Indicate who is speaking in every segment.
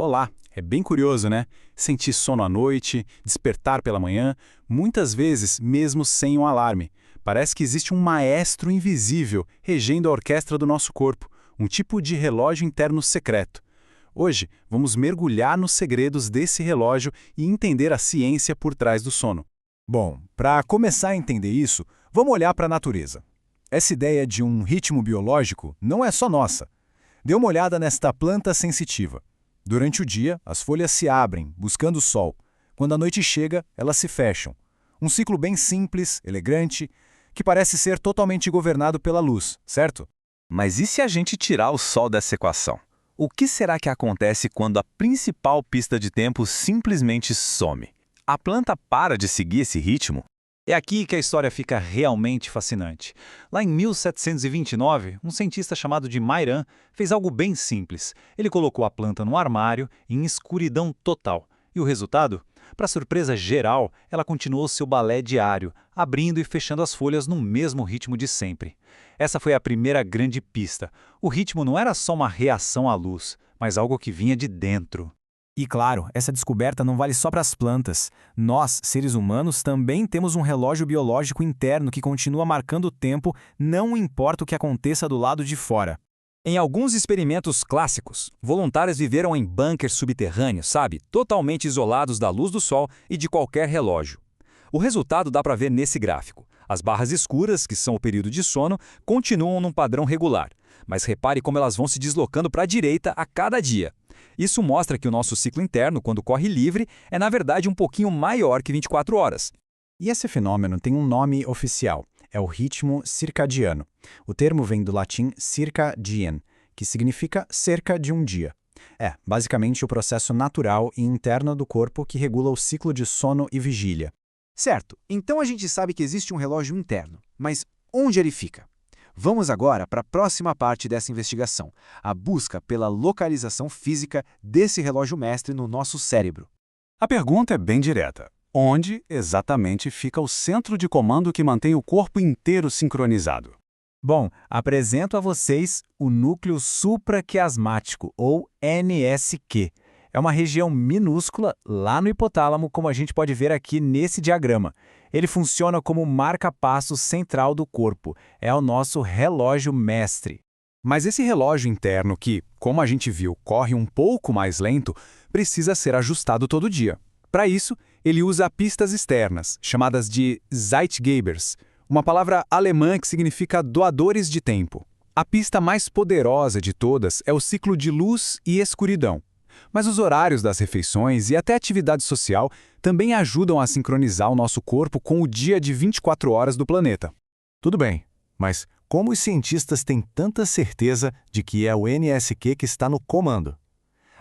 Speaker 1: Olá, é bem curioso, né? Sentir sono à noite, despertar pela manhã, muitas vezes mesmo sem um alarme. Parece que existe um maestro invisível regendo a orquestra do nosso corpo, um tipo de relógio interno secreto. Hoje, vamos mergulhar nos segredos desse relógio e entender a ciência por trás do sono.
Speaker 2: Bom, para começar a entender isso, vamos olhar para a natureza. Essa ideia de um ritmo biológico não é só nossa. Dê uma olhada nesta planta sensitiva. Durante o dia, as folhas se abrem, buscando o sol. Quando a noite chega, elas se fecham. Um ciclo bem simples, elegante, que parece ser totalmente governado pela luz, certo?
Speaker 3: Mas e se a gente tirar o Sol dessa equação? O que será que acontece quando a principal pista de tempo simplesmente some? A planta para de seguir esse ritmo?
Speaker 4: É aqui que a história fica realmente fascinante. Lá em 1729, um cientista chamado de Myran fez algo bem simples. Ele colocou a planta no armário em escuridão total. E o resultado? Para surpresa geral, ela continuou seu balé diário, abrindo e fechando as folhas no mesmo ritmo de sempre. Essa foi a primeira grande pista. O ritmo não era só uma reação à luz, mas algo que vinha de dentro.
Speaker 2: E claro, essa descoberta não vale só para as plantas. Nós, seres humanos, também temos um relógio biológico interno que continua marcando o tempo, não importa o que aconteça do lado de fora.
Speaker 5: Em alguns experimentos clássicos, voluntários viveram em bunkers subterrâneos, sabe? Totalmente isolados da luz do sol e de qualquer relógio. O resultado dá para ver nesse gráfico. As barras escuras, que são o período de sono, continuam num padrão regular. Mas repare como elas vão se deslocando para a direita a cada dia. Isso mostra que o nosso ciclo interno, quando corre livre, é na verdade um pouquinho maior que 24 horas.
Speaker 6: E esse fenômeno tem um nome oficial, é o ritmo circadiano. O termo vem do latim circa diem, que significa cerca de um dia. É, basicamente o processo natural e interno do corpo que regula o ciclo de sono e vigília.
Speaker 7: Certo, então a gente sabe que existe um relógio interno, mas onde ele fica? Vamos agora para a próxima parte dessa investigação, a busca pela localização física desse relógio mestre no nosso cérebro.
Speaker 1: A pergunta é bem direta. Onde exatamente fica o centro de comando que mantém o corpo inteiro sincronizado?
Speaker 2: Bom, apresento a vocês o núcleo supraquiasmático, ou NSQ. É uma região minúscula lá no hipotálamo, como a gente pode ver aqui nesse diagrama. Ele funciona como marca-passo central do corpo. É o nosso relógio mestre.
Speaker 1: Mas esse relógio interno que, como a gente viu, corre um pouco mais lento, precisa ser ajustado todo dia. Para isso, ele usa pistas externas, chamadas de Zeitgebers, uma palavra alemã que significa doadores de tempo. A pista mais poderosa de todas é o ciclo de luz e escuridão. Mas os horários das refeições e até a atividade social também ajudam a sincronizar o nosso corpo com o dia de 24 horas do planeta.
Speaker 2: Tudo bem, mas como os cientistas têm tanta certeza de que é o NSQ que está no comando?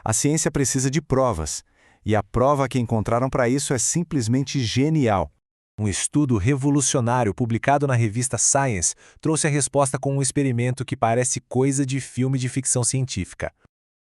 Speaker 2: A ciência precisa de provas, e a prova que encontraram para isso é simplesmente genial. Um estudo revolucionário publicado na revista Science trouxe a resposta com um experimento que parece coisa de filme de ficção científica.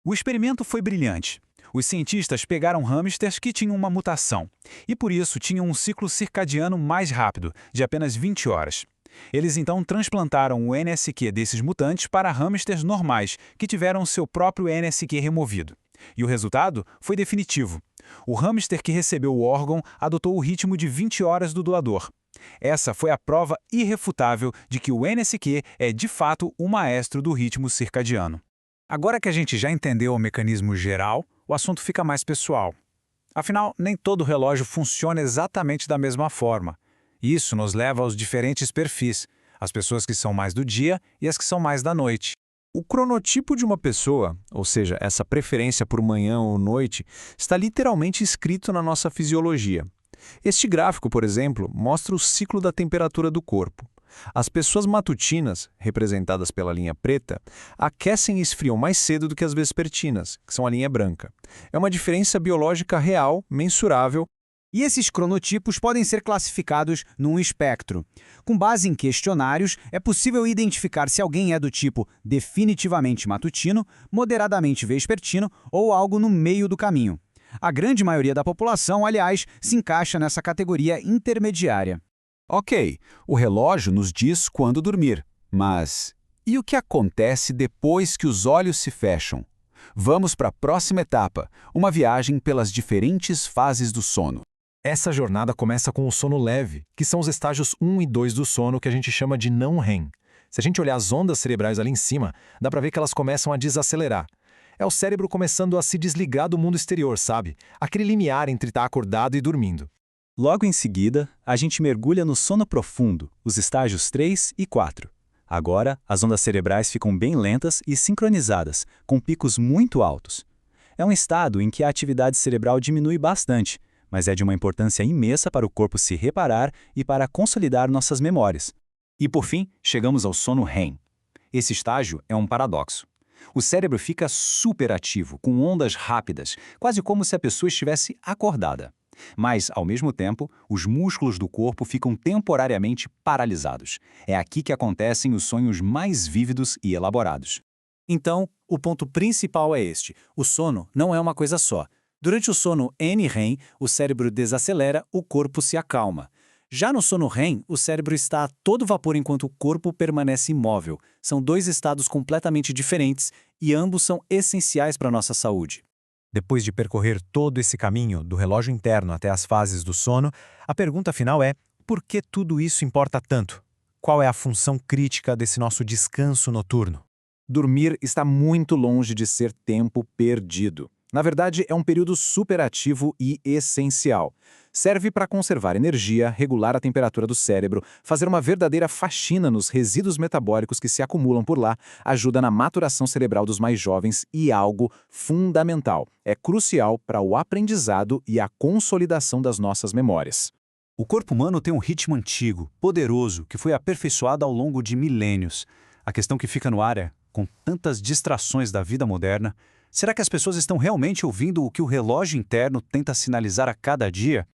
Speaker 4: O experimento foi brilhante. Os cientistas pegaram hamsters que tinham uma mutação e, por isso, tinham um ciclo circadiano mais rápido, de apenas 20 horas. Eles então transplantaram o NSQ desses mutantes para hamsters normais, que tiveram seu próprio NSQ removido. E o resultado foi definitivo. O hamster que recebeu o órgão adotou o ritmo de 20 horas do doador. Essa foi a prova irrefutável de que o NSQ é, de fato, o maestro do ritmo circadiano.
Speaker 8: Agora que a gente já entendeu o mecanismo geral, o assunto fica mais pessoal. Afinal, nem todo relógio funciona exatamente da mesma forma. Isso nos leva aos diferentes perfis, as pessoas que são mais do dia e as que são mais da noite.
Speaker 2: O cronotipo de uma pessoa, ou seja, essa preferência por manhã ou noite, está literalmente escrito na nossa fisiologia. Este gráfico, por exemplo, mostra o ciclo da temperatura do corpo. As pessoas matutinas, representadas pela linha preta, aquecem e esfriam mais cedo do que as vespertinas, que são a linha branca. É uma diferença biológica real, mensurável.
Speaker 9: E esses cronotipos podem ser classificados num espectro. Com base em questionários, é possível identificar se alguém é do tipo definitivamente matutino, moderadamente vespertino ou algo no meio do caminho. A grande maioria da população, aliás, se encaixa nessa categoria intermediária.
Speaker 10: Ok, o relógio nos diz quando dormir, mas e o que acontece depois que os olhos se fecham? Vamos para a próxima etapa, uma viagem pelas diferentes fases do sono.
Speaker 2: Essa jornada começa com o sono leve, que são os estágios 1 e 2 do sono que a gente chama de não REM. Se a gente olhar as ondas cerebrais ali em cima, dá para ver que elas começam a desacelerar. É o cérebro começando a se desligar do mundo exterior, sabe? Aquele limiar entre estar acordado e dormindo.
Speaker 4: Logo em seguida, a gente mergulha no sono profundo, os estágios 3 e 4. Agora, as ondas cerebrais ficam bem lentas e sincronizadas, com picos muito altos. É um estado em que a atividade cerebral diminui bastante, mas é de uma importância imensa para o corpo se reparar e para consolidar nossas memórias. E por fim, chegamos ao sono REM. Esse estágio é um paradoxo. O cérebro fica superativo, com ondas rápidas, quase como se a pessoa estivesse acordada. Mas, ao mesmo tempo, os músculos do corpo ficam temporariamente paralisados. É aqui que acontecem os sonhos mais vívidos e elaborados.
Speaker 9: Então, o ponto principal é este: o sono não é uma coisa só. Durante o sono NREM, o cérebro desacelera, o corpo se acalma. Já no sono REM, o cérebro está a todo vapor enquanto o corpo permanece imóvel. São dois estados completamente diferentes e ambos são essenciais para a nossa saúde.
Speaker 8: Depois de percorrer todo esse caminho, do relógio interno até as fases do sono, a pergunta final é: por que tudo isso importa tanto? Qual é a função crítica desse nosso descanso noturno?
Speaker 6: Dormir está muito longe de ser tempo perdido. Na verdade, é um período superativo e essencial. Serve para conservar energia, regular a temperatura do cérebro, fazer uma verdadeira faxina nos resíduos metabólicos que se acumulam por lá, ajuda na maturação cerebral dos mais jovens e algo fundamental. É crucial para o aprendizado e a consolidação das nossas memórias.
Speaker 4: O corpo humano tem um ritmo antigo, poderoso, que foi aperfeiçoado ao longo de milênios. A questão que fica no ar é, com tantas distrações da vida moderna, será que as pessoas estão realmente ouvindo o que o relógio interno tenta sinalizar a cada dia?